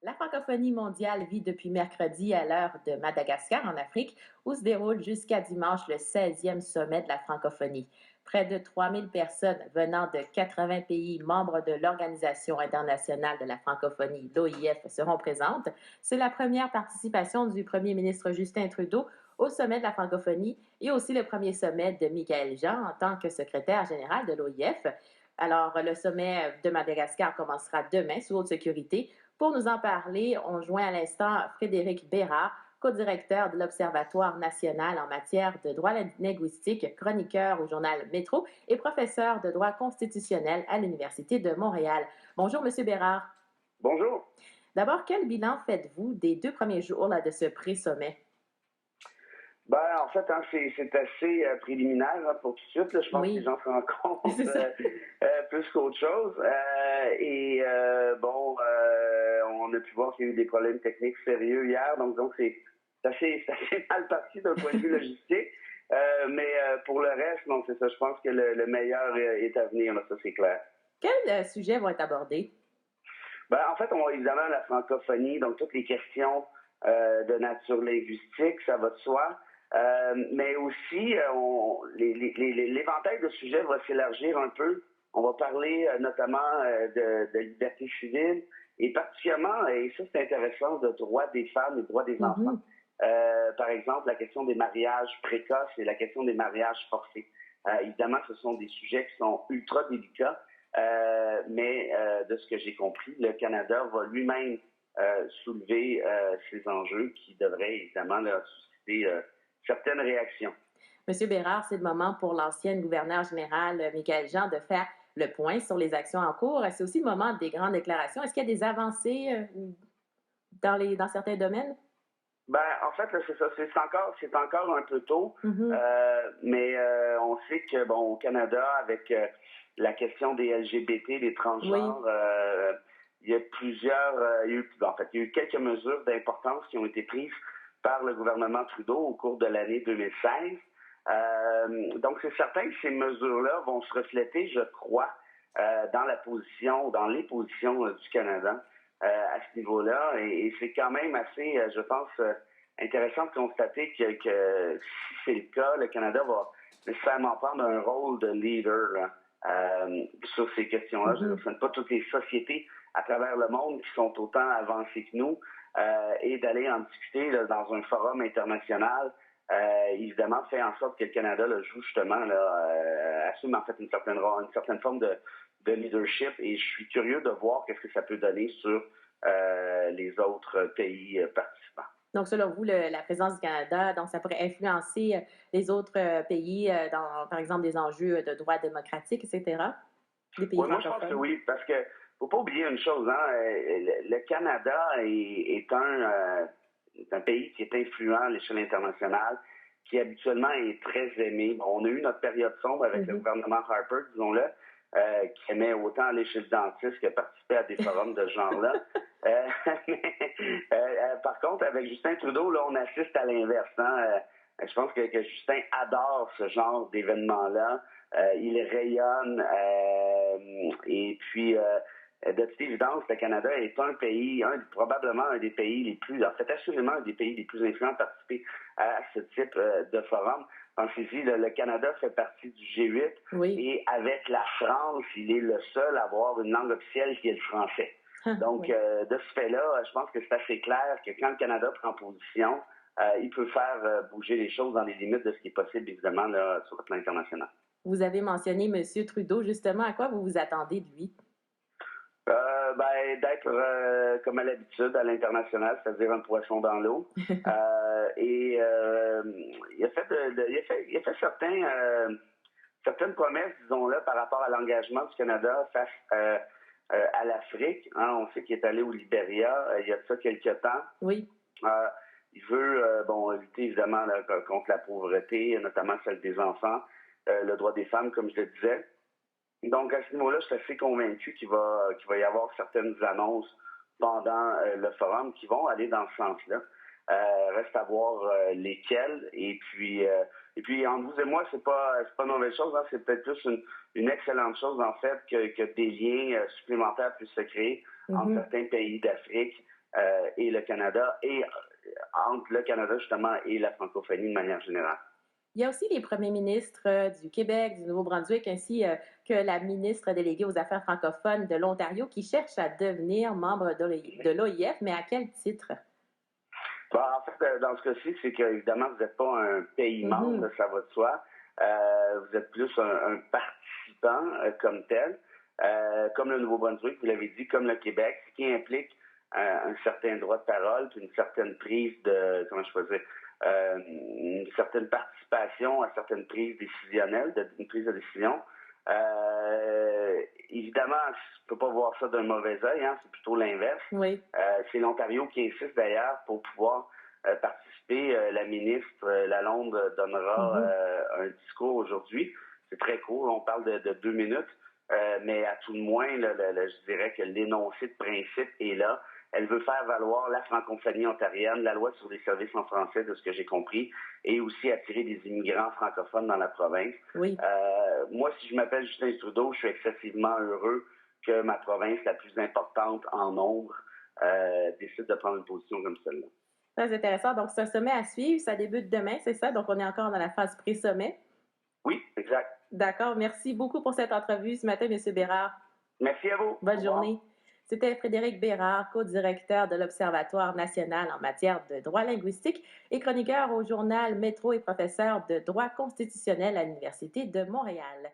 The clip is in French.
La francophonie mondiale vit depuis mercredi à l'heure de Madagascar en Afrique, où se déroule jusqu'à dimanche le 16e sommet de la francophonie. Près de 3000 personnes venant de 80 pays membres de l'Organisation internationale de la francophonie, l'OIF, seront présentes. C'est la première participation du premier ministre Justin Trudeau au sommet de la francophonie et aussi le premier sommet de Michaël Jean en tant que secrétaire général de l'OIF. Alors, le sommet de Madagascar commencera demain sous haute sécurité. Pour nous en parler, on joint à l'instant Frédéric Bérard, co-directeur de l'Observatoire national en matière de droit linguistique, chroniqueur au journal Métro et professeur de droit constitutionnel à l'Université de Montréal. Bonjour, Monsieur Bérard. Bonjour. D'abord, quel bilan faites-vous des 2 premiers jours de ce pré-sommet? En fait, c'est assez préliminaire pour tout de suite. Là. Je pense que les gens se rencontrent plus qu'autre chose. On a pu voir qu'il y a eu des problèmes techniques sérieux hier. Donc c'est assez mal parti d'un point de vue logistique. Pour le reste, non, c'est ça. Je pense que le meilleur est à venir. Là, ça, c'est clair. Quels sujets vont être abordés? En fait, on a évidemment la francophonie, donc toutes les questions de nature linguistique, ça va de soi. Mais aussi, l'éventail de sujets va s'élargir un peu. On va parler notamment de liberté civile et particulièrement, et ça c'est intéressant, de droits des femmes et droits des enfants. Par exemple, la question des mariages précoces et la question des mariages forcés. Évidemment, ce sont des sujets qui sont ultra délicats, mais de ce que j'ai compris, le Canada va lui-même soulever ces enjeux qui devraient évidemment susciter certaines réactions. Monsieur Bérard, c'est le moment pour l'ancienne gouverneure générale, Michaël Jean, de faire le point sur les actions en cours. C'est aussi le moment des grandes déclarations. Est-ce qu'il y a des avancées dans certains domaines? En fait, c'est ça. C'est encore un peu tôt. Mais on sait que, au Canada, avec la question des LGBT, des transgenres, il y a il y a eu quelques mesures d'importance qui ont été prises par le gouvernement Trudeau au cours de l'année 2016. Donc, c'est certain que ces mesures-là vont se refléter, je crois, dans les positions du Canada à ce niveau-là. Et c'est quand même assez, je pense, intéressant de constater que si c'est le cas, le Canada va nécessairement prendre un rôle de leader sur ces questions-là. Ce ne sont pas toutes les sociétés à travers le monde qui sont autant avancées que nous. Et d'aller en discuter dans un forum international, évidemment, fait en sorte que le Canada joue justement, assume en fait une certaine forme de leadership. Et je suis curieux de voir qu'est-ce que ça peut donner sur les autres pays participants. Donc, selon vous, la présence du Canada, donc ça pourrait influencer les autres pays dans, par exemple, des enjeux de droits démocratiques, etc.? Les pays moi, je pense que oui, parce que faut pas oublier une chose, hein, le Canada est un pays qui est influent à l'échelle internationale, qui habituellement est très aimé. On a eu notre période sombre avec le gouvernement Harper, disons-le, qui aimait autant aller chez le dentiste que participer à des forums de ce genre-là. Par contre, avec Justin Trudeau, là, on assiste à l'inverse. Hein? Je pense que Justin adore ce genre d'événements-là. Il rayonne et puis de toute évidence, le Canada est un pays, probablement un des pays les plus, en fait assurément un des pays les plus influents à participer à ce type de forum. Pensez-y, le Canada fait partie du G8 et avec la France, il est le seul à avoir une langue officielle qui est le français. Donc, de ce fait-là, je pense que c'est assez clair que quand le Canada prend position, il peut faire bouger les choses dans les limites de ce qui est possible, évidemment, là, sur le plan international. Vous avez mentionné M. Trudeau, justement, à quoi vous vous attendez de lui? D'être comme à l'habitude à l'international, c'est-à-dire un poisson dans l'eau. Il a fait certaines promesses, disons-le, par rapport à l'engagement du Canada face à l'Afrique. Hein, on sait qu'il est allé au Libéria il y a de ça quelques temps. Oui. Il veut lutter évidemment contre la pauvreté, notamment celle des enfants, le droit des femmes, comme je le disais. Donc, à ce niveau-là, je suis assez convaincu qu'il va y avoir certaines annonces pendant le forum qui vont aller dans ce sens-là. Reste à voir lesquelles. Et puis, entre vous et moi, c'est pas une mauvaise chose. Hein? C'est peut-être plus une excellente chose, en fait, que des liens supplémentaires puissent se créer entre certains pays d'Afrique et le Canada, et entre le Canada justement et la francophonie de manière générale. Il y a aussi les premiers ministres du Québec, du Nouveau-Brunswick, ainsi que la ministre déléguée aux Affaires francophones de l'Ontario qui cherchent à devenir membre de l'OIF, mais à quel titre? Bon, en fait, dans ce cas-ci, c'est qu'évidemment, vous n'êtes pas un pays membre, ça va de soi. Vous êtes plus un participant comme tel, comme le Nouveau-Brunswick, vous l'avez dit, comme le Québec, ce qui implique un certain droit de parole, puis une certaine prise de, comment je peux dire, une certaine participation à certaines prises décisionnelles, une prise de décision. Évidemment, je ne peux pas voir ça d'un mauvais œil, hein, c'est plutôt l'inverse. Oui. C'est l'Ontario qui insiste d'ailleurs pour pouvoir participer. La ministre Lalonde donnera un discours aujourd'hui. C'est très court, on parle de 2 minutes, mais à tout le moins, je dirais que l'énoncé de principe est là. Elle veut faire valoir la francophonie ontarienne, la loi sur les services en français, de ce que j'ai compris, et aussi attirer des immigrants francophones dans la province. Oui. Moi, si je m'appelle Justin Trudeau, je suis excessivement heureux que ma province la plus importante en nombre décide de prendre une position comme celle-là. Très intéressant. Donc, c'est un sommet à suivre. Ça débute demain, c'est ça? Donc, on est encore dans la phase pré-sommet. Oui, exact. D'accord. Merci beaucoup pour cette entrevue ce matin, M. Bérard. Merci à vous. Bonne journée. C'était Frédéric Bérard, co-directeur de l'Observatoire national en matière de droit linguistique et chroniqueur au journal Métro et professeur de droit constitutionnel à l'Université de Montréal.